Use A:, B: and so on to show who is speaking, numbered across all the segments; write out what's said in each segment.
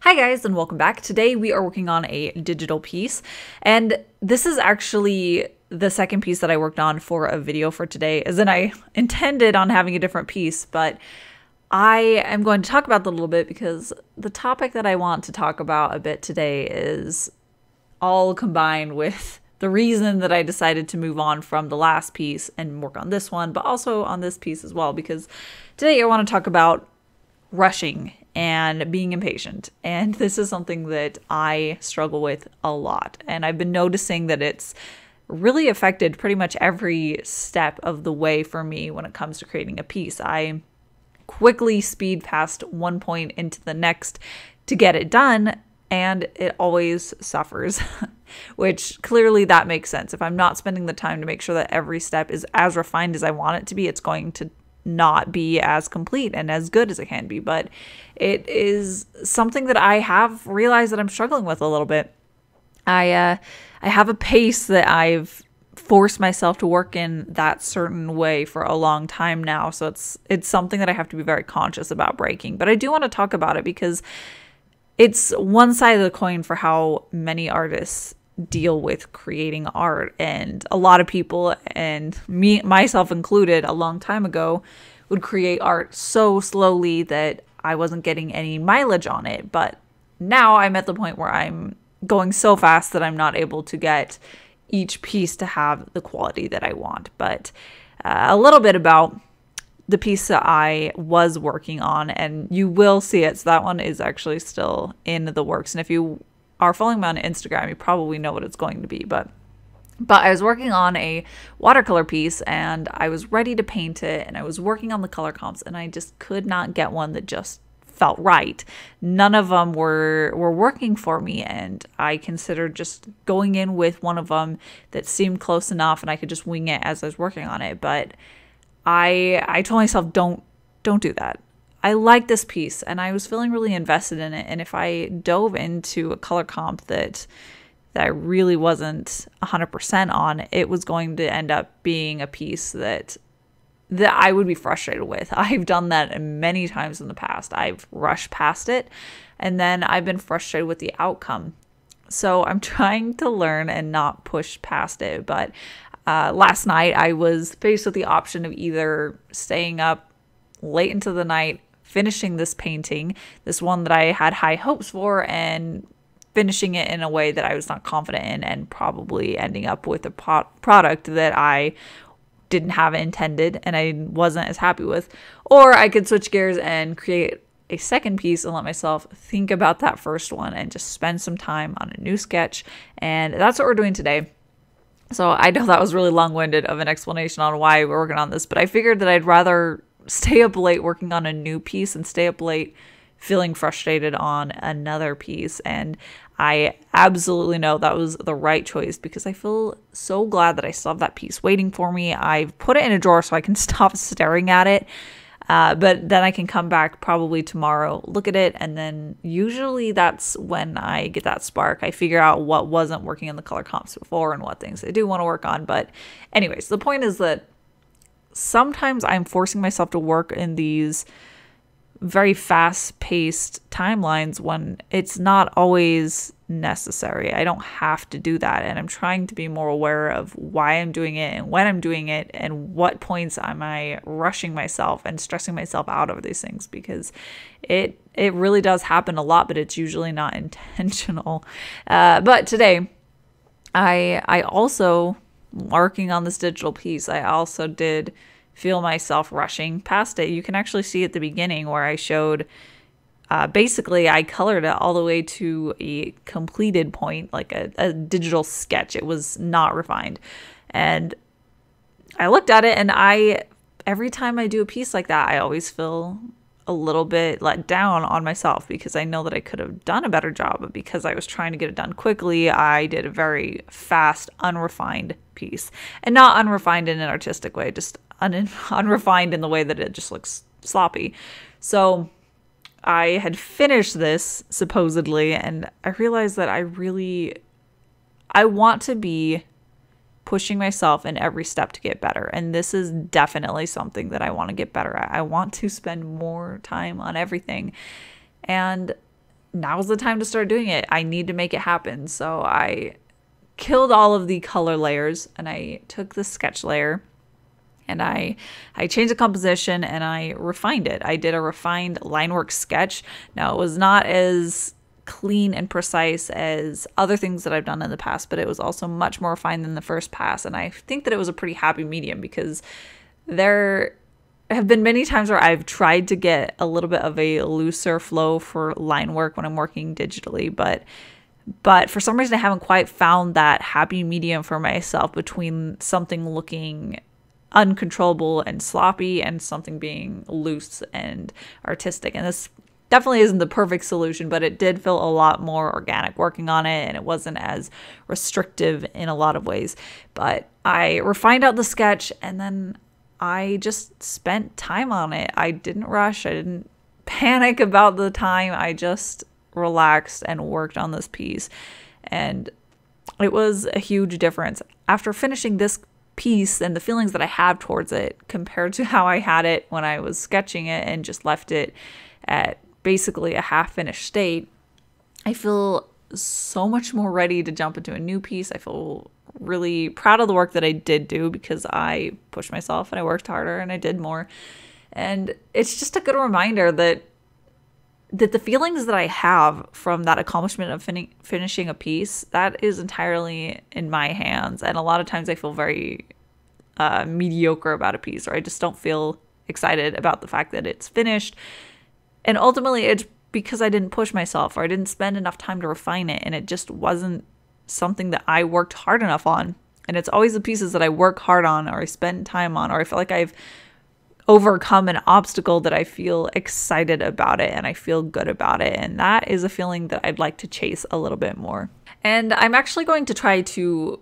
A: Hi guys, and welcome back. Today we are working on a digital piece, and this is actually the second piece that I worked on for a video for today, as in I intended on having a different piece, but I am going to talk about that a little bit because the topic that I want to talk about a bit today is all combined with the reason that I decided to move on from the last piece and work on this one, but also on this piece as well, because today I want to talk about rushing and being impatient. And this is something that I struggle with a lot. And I've been noticing that it's really affected pretty much every step of the way for me when it comes to creating a piece. I quickly speed past one point into the next to get it done, and it always suffers, which clearly that makes sense. If I'm not spending the time to make sure that every step is as refined as I want it to be, it's going to not be as complete and as good as it can be. But it is something that I have realized that I'm struggling with a little bit. I have a pace that I've forced myself to work in that certain way for a long time now, so it's something that I have to be very conscious about breaking. But I do want to talk about it because it's one side of the coin for how many artists deal with creating art. And a lot of people, and myself included, a long time ago would create art so slowly that I wasn't getting any mileage on it. But now I'm at the point where I'm going so fast that I'm not able to get each piece to have the quality that I want. But a little bit about the piece that I was working on, and you will see it. So that one is actually still in the works. And if you are following me on Instagram, you probably know what it's going to be. But I was working on a watercolor piece, and I was ready to paint it, and I was working on the color comps, and I just could not get one that just felt right. None of them were working for me, and I considered just going in with one of them that seemed close enough, and I could just wing it as I was working on it. But I told myself, don't do that. I like this piece, and I was feeling really invested in it. And if I dove into a color comp that I really wasn't 100% on, it was going to end up being a piece that I would be frustrated with. I've done that many times in the past. I've rushed past it, and then I've been frustrated with the outcome. So I'm trying to learn and not push past it. But last night I was faced with the option of either staying up late into the night, finishing this painting, this one that I had high hopes for, and finishing it in a way that I was not confident in, and probably ending up with a product that I didn't have intended and I wasn't as happy with. Or I could switch gears and create a second piece and let myself think about that first one and just spend some time on a new sketch. And that's what we're doing today. So I know that was really long-winded of an explanation on why we're working on this, but I figured that I'd rather stay up late working on a new piece and stay up late feeling frustrated on another piece. And I absolutely know that was the right choice because I feel so glad that I still have that piece waiting for me. I've put it in a drawer so I can stop staring at it. But then I can come back probably tomorrow, look at it, and then usually that's when I get that spark. I figure out what wasn't working in the color comps before and what things I do want to work on. But anyways, the point is that sometimes I'm forcing myself to work in these very fast-paced timelines when it's not always necessary. I don't have to do that, and I'm trying to be more aware of why I'm doing it and when I'm doing it and what points am I rushing myself and stressing myself out over these things, because it really does happen a lot, but it's usually not intentional. But today, I also, working on this digital piece, I also did feel myself rushing past it. You can actually see at the beginning where I showed, basically I colored it all the way to a completed point, like a digital sketch. It was not refined. And I looked at it, and every time I do a piece like that, I always feel a little bit let down on myself because I know that I could have done a better job, but because I was trying to get it done quickly, I did a very fast, unrefined piece. And not unrefined in an artistic way, just unrefined in the way that it just looks sloppy. So I had finished this supposedly, and I realized that I want to be pushing myself in every step to get better. And this is definitely something that I want to get better at. I want to spend more time on everything. And now's the time to start doing it. I need to make it happen. So I killed all of the color layers and I took the sketch layer and I changed the composition and I refined it. I did a refined line work sketch. Now, it was not as clean and precise as other things that I've done in the past, but it was also much more refined than the first pass. And I think that it was a pretty happy medium, because there have been many times where I've tried to get a little bit of a looser flow for line work when I'm working digitally, but for some reason I haven't quite found that happy medium for myself between something looking uncontrollable and sloppy and something being loose and artistic. And this definitely isn't the perfect solution, but it did feel a lot more organic working on it, and it wasn't as restrictive in a lot of ways. But I refined out the sketch and then I just spent time on it. I didn't rush. I didn't panic about the time. I just relaxed and worked on this piece. And it was a huge difference. After finishing this piece and the feelings that I have towards it compared to how I had it when I was sketching it and just left it at basically a half-finished state, I feel so much more ready to jump into a new piece. I feel really proud of the work that I did do, because I pushed myself and I worked harder and I did more. And it's just a good reminder that the feelings that I have from that accomplishment of finishing a piece, that is entirely in my hands. And a lot of times I feel very mediocre about a piece, or I just don't feel excited about the fact that it's finished. And ultimately, it's because I didn't push myself, or I didn't spend enough time to refine it, and it just wasn't something that I worked hard enough on. And it's always the pieces that I work hard on, or I spend time on, or I feel like I've overcome an obstacle that I feel excited about it and I feel good about it. And that is a feeling that I'd like to chase a little bit more. And I'm actually going to try to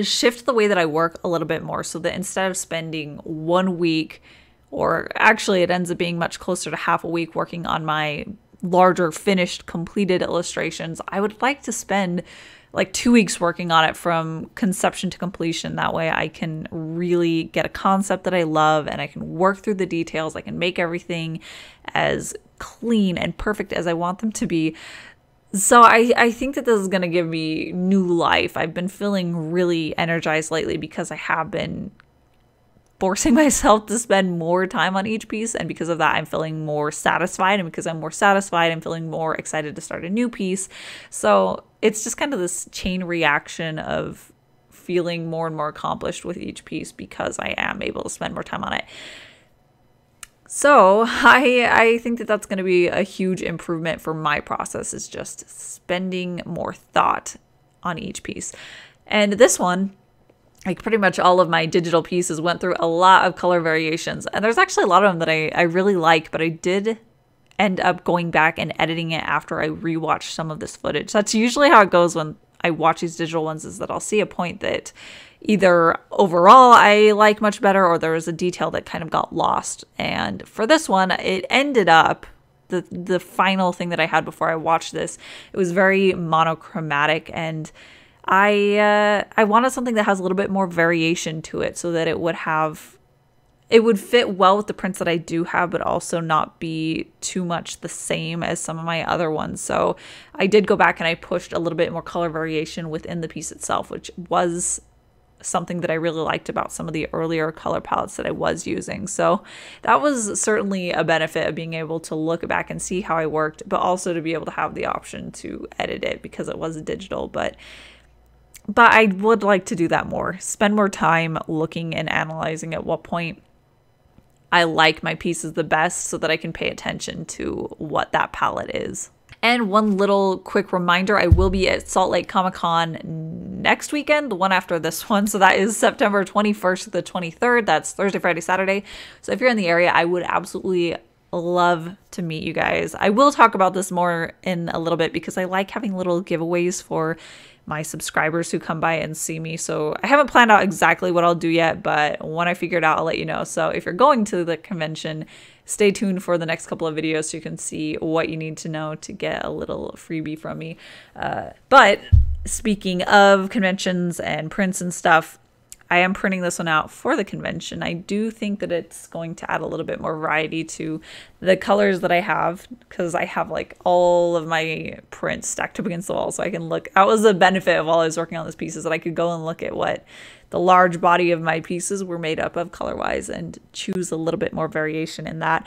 A: shift the way that I work a little bit more, so that instead of spending 1 week, or actually it ends up being much closer to half a week, working on my larger finished completed illustrations, I would like to spend like 2 weeks working on it from conception to completion. That way I can really get a concept that I love and I can work through the details. I can make everything as clean and perfect as I want them to be. So I think that this is going to give me new life. I've been feeling really energized lately because I have been forcing myself to spend more time on each piece, and because of that I'm feeling more satisfied, and because I'm more satisfied I'm feeling more excited to start a new piece. So it's just kind of this chain reaction of feeling more and more accomplished with each piece because I am able to spend more time on it. So I think that that's going to be a huge improvement for my process, is just spending more thought on each piece. And this one, like pretty much all of my digital pieces, went through a lot of color variations. And there's actually a lot of them that I really like, but I did end up going back and editing it after I rewatched some of this footage. That's usually how it goes when I watch these digital ones, is that I'll see a point that either overall I like much better, or there was a detail that kind of got lost. And for this one, it ended up, the final thing that I had before I watched this, it was very monochromatic, and I wanted something that has a little bit more variation to it, so that it would fit well with the prints that I do have, but also not be too much the same as some of my other ones. So I did go back and I pushed a little bit more color variation within the piece itself, which was something that I really liked about some of the earlier color palettes that I was using. So that was certainly a benefit of being able to look back and see how I worked, but also to be able to have the option to edit it because it was digital. But I would like to do that more, spend more time looking and analyzing at what point I like my pieces the best, so that I can pay attention to what that palette is. And one little quick reminder, I will be at Salt Lake Comic Con next weekend, the one after this one. So that is September 21st to the 23rd. That's Thursday, Friday, Saturday. So if you're in the area, I would absolutely love to meet you guys. I will talk about this more in a little bit because I like having little giveaways for my subscribers who come by and see me. So I haven't planned out exactly what I'll do yet, but when I figure it out, I'll let you know. So if you're going to the convention, stay tuned for the next couple of videos so you can see what you need to know to get a little freebie from me. But speaking of conventions and prints and stuff, I am printing this one out for the convention. I do think that it's going to add a little bit more variety to the colors that I have, because I have like all of my prints stacked up against the wall, so I can look. That was the benefit of while I was working on this piece, is that I could go and look at what the large body of my pieces were made up of color-wise and choose a little bit more variation in that.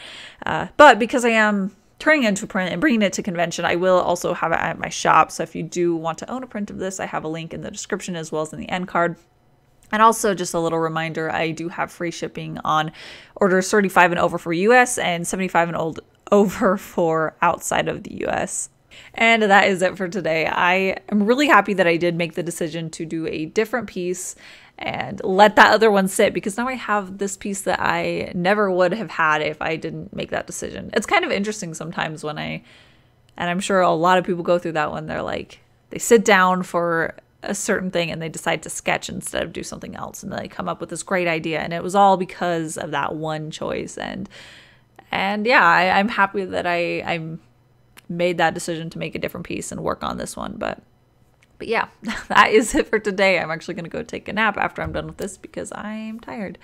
A: But because I am turning it into a print and bringing it to convention, I will also have it at my shop. So if you do want to own a print of this, I have a link in the description as well as in the end card. And also just a little reminder, I do have free shipping on orders 35 and over for US and 75 and over for outside of the US. And that is it for today. I am really happy that I did make the decision to do a different piece and let that other one sit, because now I have this piece that I never would have had if I didn't make that decision. It's kind of interesting sometimes when and I'm sure a lot of people go through that when they're like, they sit down for a certain thing and they decide to sketch instead of do something else, and they come up with this great idea, and it was all because of that one choice. And yeah, I'm happy that I made that decision to make a different piece and work on this one. But yeah, that is it for today. I'm actually going to go take a nap after I'm done with this because I'm tired.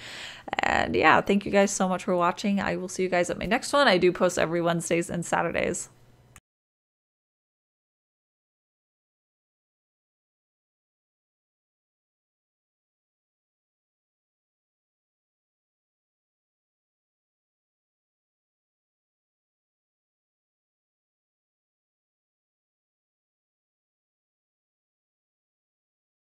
A: And yeah, thank you guys so much for watching. I will see you guys at my next one. I do post every Wednesdays and Saturdays.